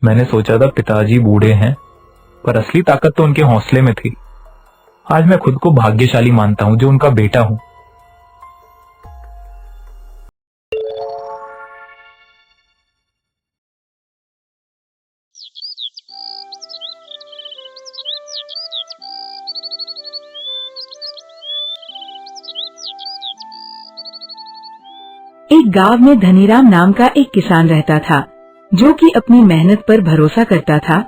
मैंने सोचा था पिताजी बूढ़े हैं, पर असली ताकत तो उनके हौसले में थी। आज मैं खुद को भाग्यशाली मानता हूं जो उनका बेटा हूं। एक गांव में धनीराम नाम का एक किसान रहता था, जो कि अपनी मेहनत पर भरोसा करता था।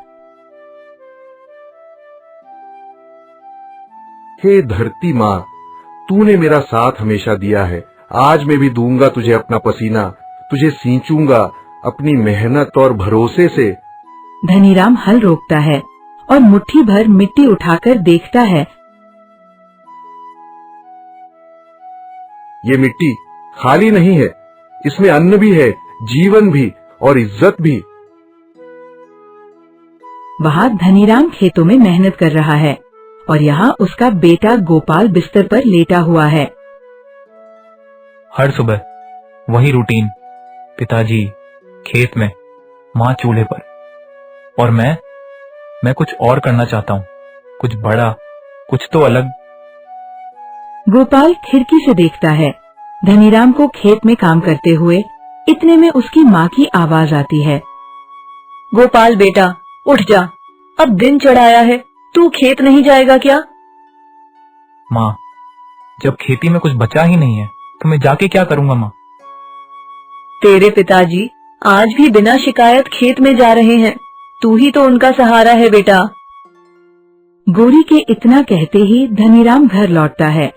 हे धरती माँ, तूने मेरा साथ हमेशा दिया है। आज मैं भी दूंगा तुझे अपना पसीना, तुझे सींचूंगा अपनी मेहनत और भरोसे से। धनीराम हल रोकता है और मुट्ठी भर मिट्टी उठाकर देखता है। ये मिट्टी खाली नहीं है, इसमें अन्न भी है, जीवन भी और इज्जत भी। वहाँ धनीराम खेतों में मेहनत कर रहा है और यहाँ उसका बेटा गोपाल बिस्तर पर लेटा हुआ है। हर सुबह वही रूटीन, पिताजी खेत में, माँ चूल्हे पर, और मैं कुछ और करना चाहता हूँ, कुछ बड़ा, कुछ तो अलग। गोपाल खिड़की से देखता है धनीराम को खेत में काम करते हुए। इतने में उसकी माँ की आवाज आती है। गोपाल बेटा, उठ जा, अब दिन चढ़ाया है, तू खेत नहीं जाएगा क्या? माँ, जब खेती में कुछ बचा ही नहीं है तो मैं जाके क्या करूँगा माँ? तेरे पिताजी आज भी बिना शिकायत खेत में जा रहे हैं, तू ही तो उनका सहारा है बेटा। गोरी के इतना कहते ही धनीराम घर लौटता है।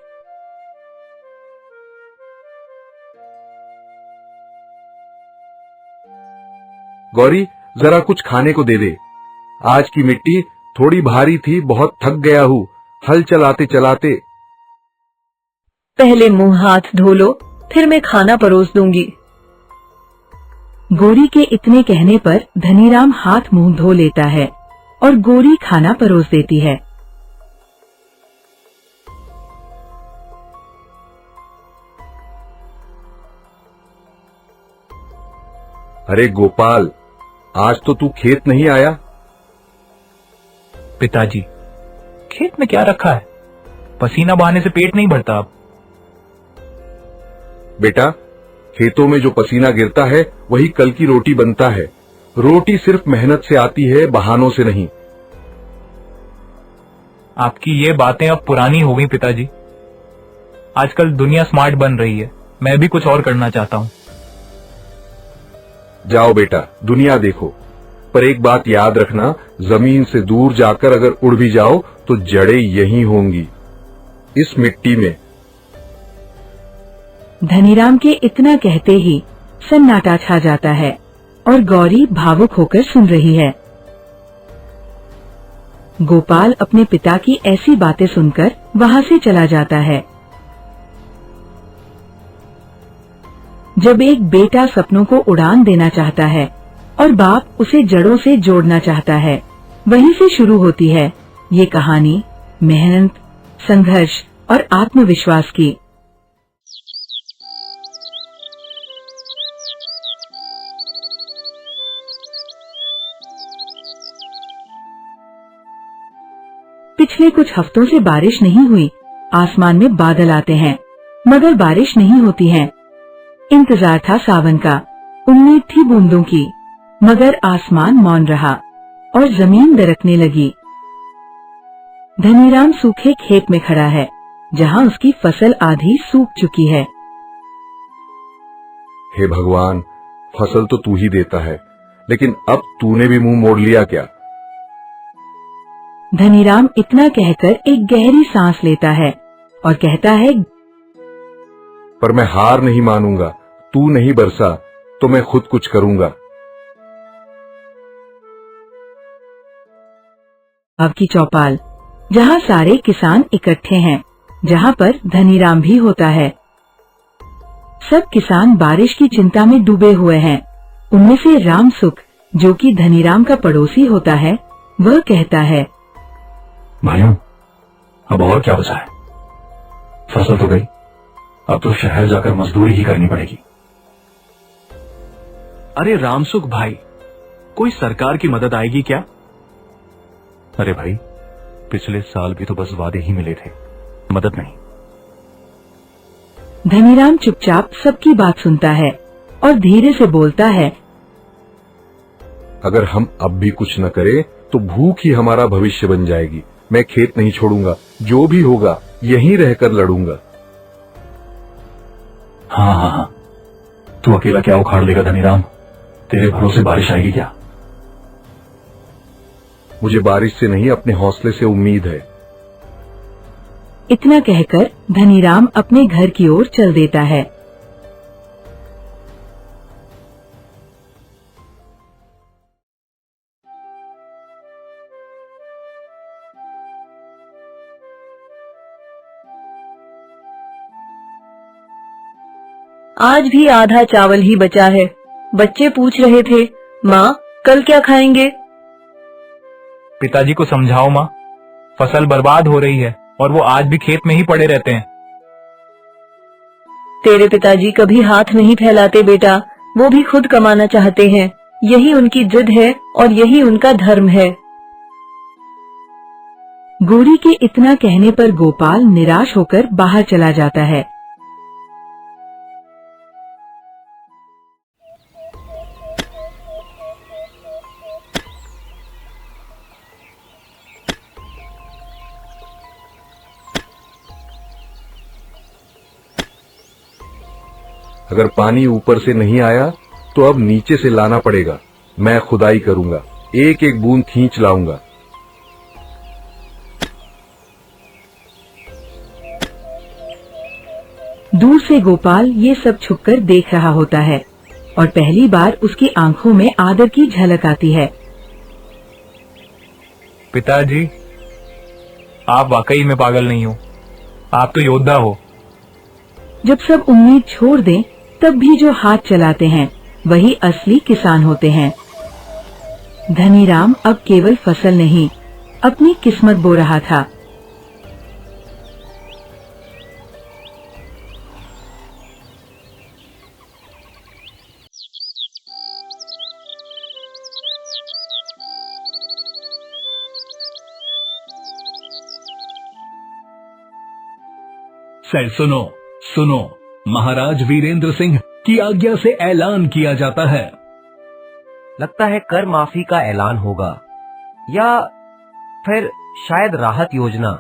गौरी, जरा कुछ खाने को दे दे। आज की मिट्टी थोड़ी भारी थी, बहुत थक गया हूँ हल चलाते चलाते। पहले मुंह हाथ धो लो, फिर मैं खाना परोस दूंगी। गोरी के इतने कहने पर धनीराम हाथ मुंह धो लेता है और गोरी खाना परोस देती है। अरे गोपाल, आज तो तू खेत नहीं आया। पिताजी, खेत में क्या रखा है? पसीना बहाने से पेट नहीं भरता। अब बेटा, खेतों में जो पसीना गिरता है वही कल की रोटी बनता है। रोटी सिर्फ मेहनत से आती है, बहानों से नहीं। आपकी ये बातें अब पुरानी हो गई पिताजी। आजकल दुनिया स्मार्ट बन रही है, मैं भी कुछ और करना चाहता हूँ। जाओ बेटा, दुनिया देखो, पर एक बात याद रखना, जमीन से दूर जाकर अगर उड़ भी जाओ तो जड़ें यहीं होंगी, इस मिट्टी में। धनीराम के इतना कहते ही सन्नाटा छा जाता है और गौरी भावुक होकर सुन रही है। गोपाल अपने पिता की ऐसी बातें सुनकर वहाँ से चला जाता है। जब एक बेटा सपनों को उड़ान देना चाहता है और बाप उसे जड़ों से जोड़ना चाहता है, वहीं से शुरू होती है ये कहानी मेहनत, संघर्ष और आत्मविश्वास की। पिछले कुछ हफ्तों से बारिश नहीं हुई। आसमान में बादल आते हैं मगर बारिश नहीं होती है। इंतजार था सावन का, उम्मीद थी बूंदों की, मगर आसमान मौन रहा और जमीन दरकने लगी। धनीराम सूखे खेत में खड़ा है, जहाँ उसकी फसल आधी सूख चुकी है। हे भगवान, फसल तो तू ही देता है, लेकिन अब तूने भी मुंह मोड़ लिया क्या? धनीराम इतना कहकर एक गहरी सांस लेता है और कहता है, पर मैं हार नहीं मानूंगा। तू नहीं बरसा तो मैं खुद कुछ करूंगा। अब की चौपाल, जहाँ सारे किसान इकट्ठे हैं, जहाँ पर धनीराम भी होता है। सब किसान बारिश की चिंता में डूबे हुए हैं। उनमें से राम सुख, जो कि धनीराम का पड़ोसी होता है, वह कहता है, भाइयों, अब और क्या बचा है? फसल तो गई, अब तो शहर जाकर मजदूरी ही करनी पड़ेगी। अरे रामसुख भाई, कोई सरकार की मदद आएगी क्या? अरे भाई, पिछले साल भी तो बस वादे ही मिले थे, मदद नहीं। धनीराम चुपचाप सबकी बात सुनता है और धीरे से बोलता है, अगर हम अब भी कुछ न करें तो भूख ही हमारा भविष्य बन जाएगी। मैं खेत नहीं छोड़ूंगा, जो भी होगा यहीं रहकर लड़ूंगा। हाँ हाँ हाँ, तू अकेला क्या उखाड़ लेगा धनीराम? तेरे भरोसे बारिश आएगी क्या? मुझे बारिश से नहीं, अपने हौसले से उम्मीद है। इतना कहकर धनीराम अपने घर की ओर चल देता है। आज भी आधा चावल ही बचा है। बच्चे पूछ रहे थे, माँ कल क्या खाएंगे? पिताजी को समझाओ माँ, फसल बर्बाद हो रही है और वो आज भी खेत में ही पड़े रहते हैं। तेरे पिताजी कभी हाथ नहीं फैलाते बेटा, वो भी खुद कमाना चाहते हैं। यही उनकी जिद है और यही उनका धर्म है। गौरी के इतना कहने पर गोपाल निराश होकर बाहर चला जाता है। अगर पानी ऊपर से नहीं आया तो अब नीचे से लाना पड़ेगा। मैं खुदाई करूंगा, एक एक बूंद खींच लाऊंगा। दूर से गोपाल ये सब छुपकर देख रहा होता है और पहली बार उसकी आंखों में आदर की झलक आती है। पिताजी, आप वाकई में पागल नहीं हो, आप तो योद्धा हो। जब सब उम्मीद छोड़ दें, तब भी जो हाथ चलाते हैं वही असली किसान होते हैं। धनीराम अब केवल फसल नहीं, अपनी किस्मत बो रहा था। सर सुनो सुनो, महाराज वीरेंद्र सिंह की आज्ञा से ऐलान किया जाता है। लगता है कर माफी का ऐलान होगा या फिर शायद राहत योजना।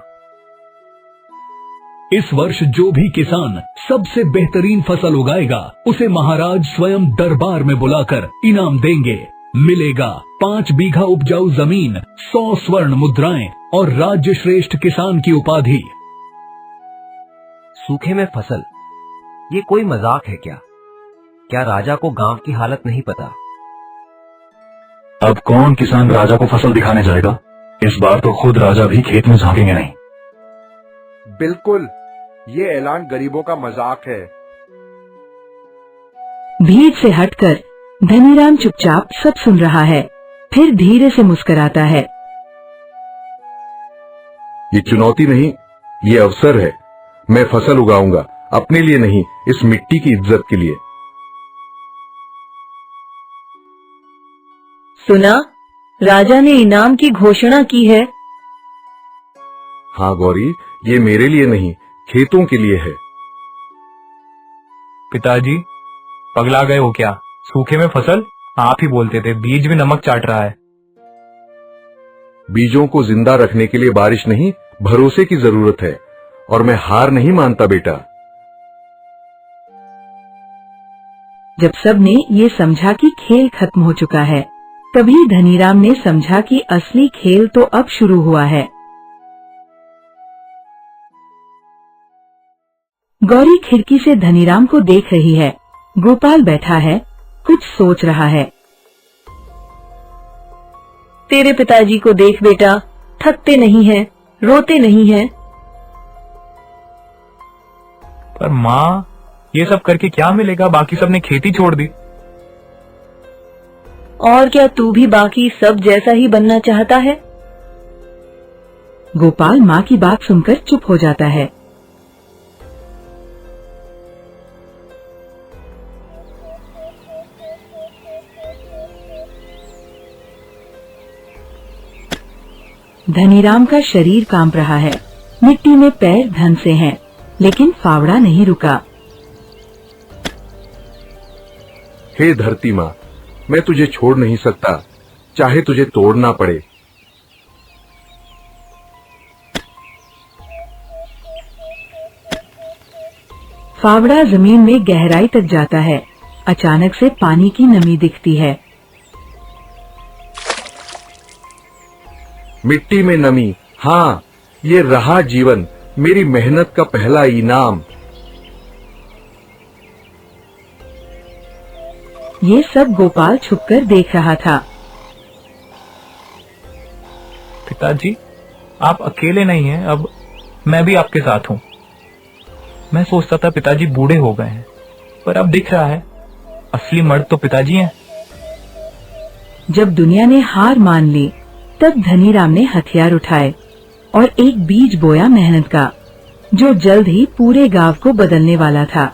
इस वर्ष जो भी किसान सबसे बेहतरीन फसल उगाएगा उसे महाराज स्वयं दरबार में बुलाकर इनाम देंगे। मिलेगा 5 बीघा उपजाऊ जमीन, 100 स्वर्ण मुद्राएं और राज्य श्रेष्ठ किसान की उपाधि। सूखे में फसल, ये कोई मजाक है क्या? क्या राजा को गांव की हालत नहीं पता? अब कौन किसान राजा को फसल दिखाने जाएगा? इस बार तो खुद राजा भी खेत में झांकेंगे नहीं। बिल्कुल, ये ऐलान गरीबों का मजाक है। भीड़ से हटकर धनीराम चुपचाप सब सुन रहा है, फिर धीरे से मुस्कुराता है। ये चुनौती नहीं, ये अवसर है। मैं फसल उगाऊंगा, अपने लिए नहीं, इस मिट्टी की इज्जत के लिए। सुना, राजा ने इनाम की घोषणा की है। हाँ गौरी, ये मेरे लिए नहीं, खेतों के लिए है। पिताजी, पगला गए हो क्या? सूखे में फसल? आप ही बोलते थे, बीज भी नमक चाट रहा है। बीजों को जिंदा रखने के लिए बारिश नहीं, भरोसे की जरूरत है, और मैं हार नहीं मानता बेटा। जब सबने ये समझा कि खेल खत्म हो चुका है, तभी धनीराम ने समझा कि असली खेल तो अब शुरू हुआ है। गौरी खिड़की से धनीराम को देख रही है। गोपाल बैठा है, कुछ सोच रहा है। तेरे पिताजी को देख बेटा, थकते नहीं हैं, रोते नहीं हैं। पर माँ, ये सब करके क्या मिलेगा? बाकी सबने खेती छोड़ दी। और क्या तू भी बाकी सब जैसा ही बनना चाहता है? गोपाल माँ की बात सुनकर चुप हो जाता है। धनीराम का शरीर कांप रहा है, मिट्टी में पैर धन से हैं, लेकिन फावड़ा नहीं रुका। हे धरती माँ, मैं तुझे छोड़ नहीं सकता, चाहे तुझे तोड़ना पड़े। फावड़ा जमीन में गहराई तक जाता है। अचानक से पानी की नमी दिखती है। मिट्टी में नमी, हाँ, ये रहा जीवन, मेरी मेहनत का पहला इनाम। ये सब गोपाल छुपकर देख रहा था। पिताजी, आप अकेले नहीं हैं, अब मैं भी आपके साथ हूँ। मैं सोचता था पिताजी बूढ़े हो गए हैं, पर अब दिख रहा है असली मर्द तो पिताजी हैं। जब दुनिया ने हार मान ली, तब धनीराम ने हथियार उठाए और एक बीज बोया मेहनत का, जो जल्द ही पूरे गांव को बदलने वाला था।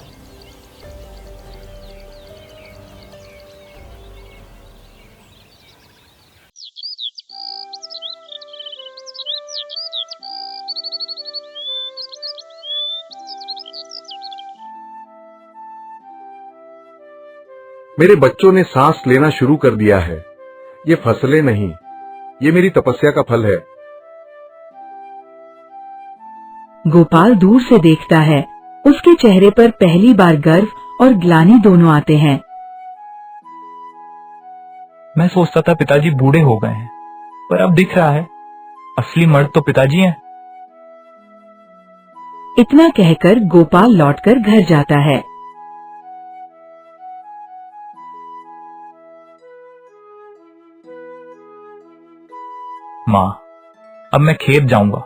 मेरे बच्चों ने सांस लेना शुरू कर दिया है। ये फसलें नहीं, ये मेरी तपस्या का फल है। गोपाल दूर से देखता है। उसके चेहरे पर पहली बार गर्व और ग्लानि दोनों आते हैं। मैं सोचता था पिताजी बूढ़े हो गए हैं, पर अब दिख रहा है असली मर्द तो पिताजी हैं। इतना कहकर गोपाल लौटकर घर जाता है। माँ, अब मैं खेत जाऊंगा,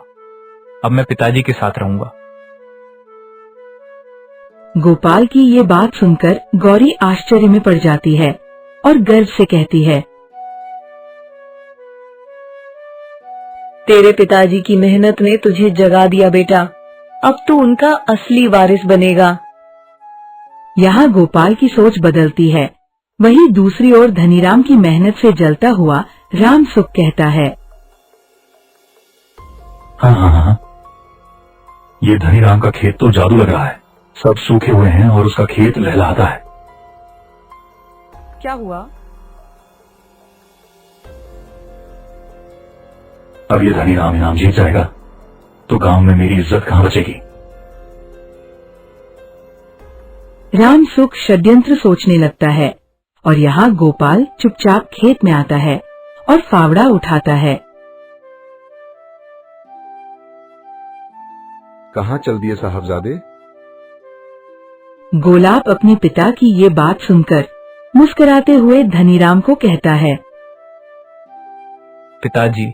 अब मैं पिताजी के साथ रहूंगा। गोपाल की ये बात सुनकर गौरी आश्चर्य में पड़ जाती है और गर्व से कहती है, तेरे पिताजी की मेहनत ने तुझे जगा दिया बेटा, अब तू उनका असली वारिस बनेगा। यहाँ गोपाल की सोच बदलती है। वहीं दूसरी ओर धनीराम की मेहनत से जलता हुआ राम सुख कहता है, हाँ हाँ हाँ, ये धनीराम का खेत तो जादू लग रहा है। सब सूखे हुए हैं और उसका खेत लहलहाता है। क्या हुआ? अब ये धनीराम इनाम जीत जाएगा तो गांव में मेरी इज्जत कहां बचेगी। राम सुख षड्यंत्र सोचने लगता है और यहाँ गोपाल चुपचाप खेत में आता है और फावड़ा उठाता है। कहाँ चल दिए साहबजादे? गोलाब अपने पिता की ये बात सुनकर मुस्कुराते हुए धनीराम को कहता है, पिताजी,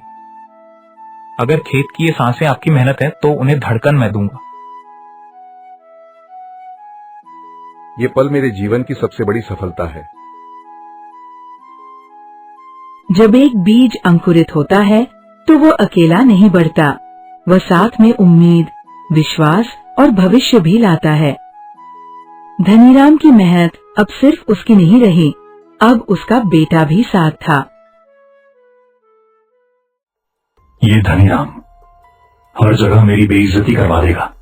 अगर खेत की ये सांसें आपकी मेहनत है तो उन्हें धड़कन मैं दूंगा। ये पल मेरे जीवन की सबसे बड़ी सफलता है। जब एक बीज अंकुरित होता है तो वो अकेला नहीं बढ़ता, वह साथ में उम्मीद, विश्वास और भविष्य भी लाता है। धनीराम की मेहनत अब सिर्फ उसकी नहीं रही, अब उसका बेटा भी साथ था। ये धनीराम हर जगह मेरी बेइज्जती करवा देगा।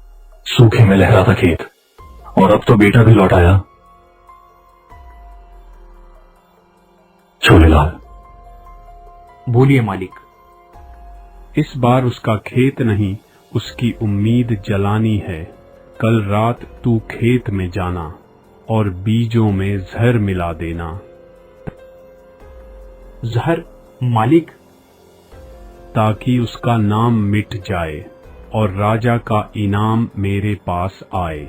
सूखे में लहराता खेत, और अब तो बेटा भी लौट आया। छोलेलाल, बोलिए मालिक। इस बार उसका खेत नहीं, उसकी उम्मीद जलानी है। कल रात तू खेत में जाना और बीजों में जहर मिला देना। जहर मालिक? ताकि उसका नाम मिट जाए और राजा का इनाम मेरे पास आए।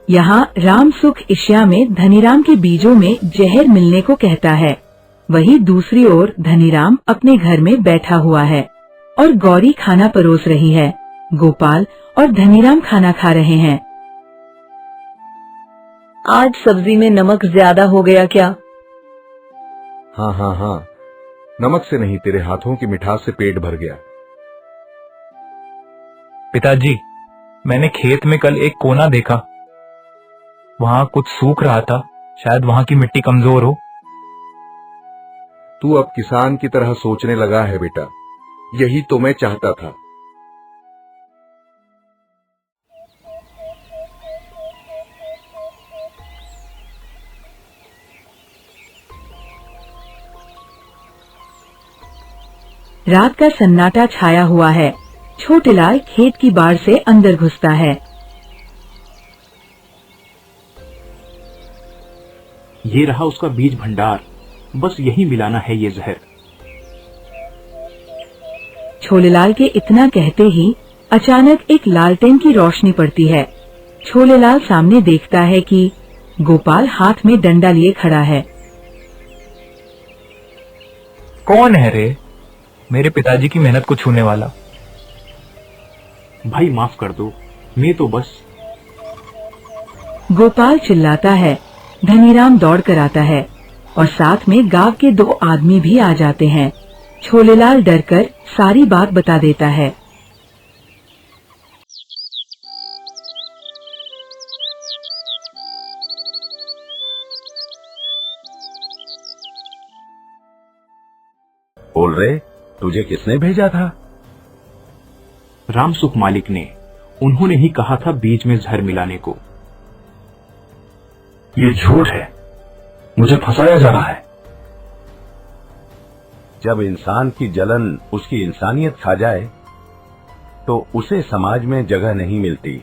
यहाँ राम सुख इश्या में धनीराम के बीजों में जहर मिलने को कहता है। वहीं दूसरी ओर धनीराम अपने घर में बैठा हुआ है और गौरी खाना परोस रही है। गोपाल और धनीराम खाना खा रहे हैं। आज सब्जी में नमक ज्यादा हो गया क्या? हाँ हाँ हाँ, नमक से नहीं, तेरे हाथों की मिठास से पेट भर गया। पिताजी, मैंने खेत में कल एक कोना देखा, वहाँ कुछ सूख रहा था, शायद वहाँ की मिट्टी कमजोर हो। तू अब किसान की तरह सोचने लगा है बेटा, यही तो मैं चाहता था। रात का सन्नाटा छाया हुआ है। छोटेलाल खेत की बाड़ से अंदर घुसता है। ये रहा उसका बीज भंडार, बस यही मिलाना है ये जहर। छोलेलाल के इतना कहते ही अचानक एक लालटेन की रोशनी पड़ती है। छोलेलाल सामने देखता है कि गोपाल हाथ में डंडा लिए खड़ा है। कौन है रे मेरे पिताजी की मेहनत को छूने वाला? भाई माफ कर दो, मैं तो बस। गोपाल चिल्लाता है। धनीराम दौड़ कर आता है और साथ में गांव के 2 आदमी भी आ जाते हैं। छोलेलाल डरकर सारी बात बता देता है। बोल रहे, तुझे किसने भेजा था? रामसुख मालिक ने, उन्होंने ही कहा था बीज में जहर मिलाने को। ये झूठ है, मुझे फंसाया जा रहा है। जब इंसान की जलन उसकी इंसानियत खा जाए तो उसे समाज में जगह नहीं मिलती।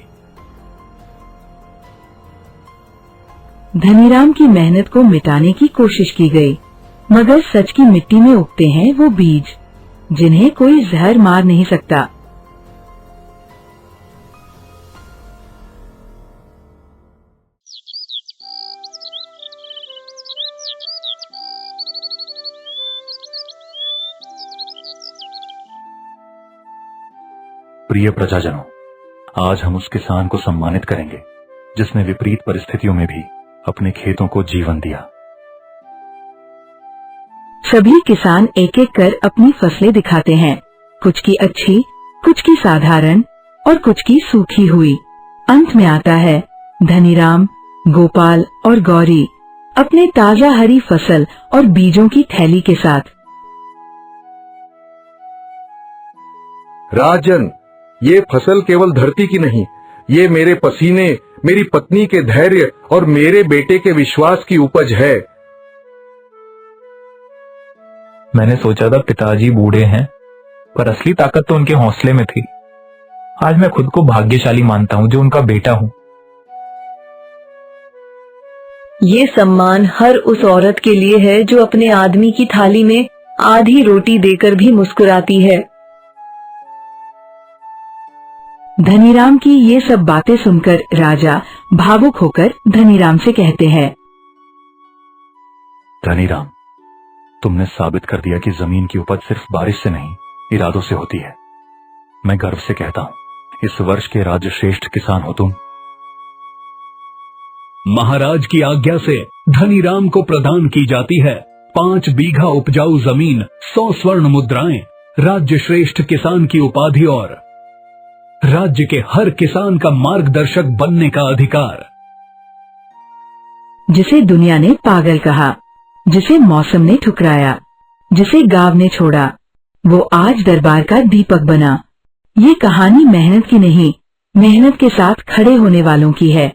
धनीराम की मेहनत को मिटाने की कोशिश की गई, मगर सच की मिट्टी में उगते हैं वो बीज जिन्हें कोई जहर मार नहीं सकता। प्रिय प्रजाजनों, आज हम उस किसान को सम्मानित करेंगे जिसने विपरीत परिस्थितियों में भी अपने खेतों को जीवन दिया। सभी किसान एक एक कर अपनी फसलें दिखाते हैं। कुछ की अच्छी, कुछ की साधारण और कुछ की सूखी हुई। अंत में आता है धनीराम, गोपाल और गौरी अपने ताजा हरी फसल और बीजों की थैली के साथ। राजन, ये फसल केवल धरती की नहीं, ये मेरे पसीने, मेरी पत्नी के धैर्य और मेरे बेटे के विश्वास की उपज है। मैंने सोचा था पिताजी बूढ़े हैं, पर असली ताकत तो उनके हौसले में थी। आज मैं खुद को भाग्यशाली मानता हूं जो उनका बेटा हूं। ये सम्मान हर उस औरत के लिए है जो अपने आदमी की थाली में आधी रोटी देकर भी मुस्कुराती है। धनीराम की ये सब बातें सुनकर राजा भावुक होकर धनीराम से कहते हैं, धनीराम, तुमने साबित कर दिया कि जमीन की उपज सिर्फ बारिश से नहीं, इरादों से होती है। मैं गर्व से कहता हूं, इस वर्ष के राज्य श्रेष्ठ किसान हो तुम। महाराज की आज्ञा से धनीराम को प्रदान की जाती है 5 बीघा उपजाऊ जमीन, 100 स्वर्ण मुद्राएं, राज्य श्रेष्ठ किसान की उपाधि और राज्य के हर किसान का मार्गदर्शक बनने का अधिकार। जिसे दुनिया ने पागल कहा, जिसे मौसम ने ठुकराया, जिसे गांव ने छोड़ा, वो आज दरबार का दीपक बना। ये कहानी मेहनत की नहीं, मेहनत के साथ खड़े होने वालों की है।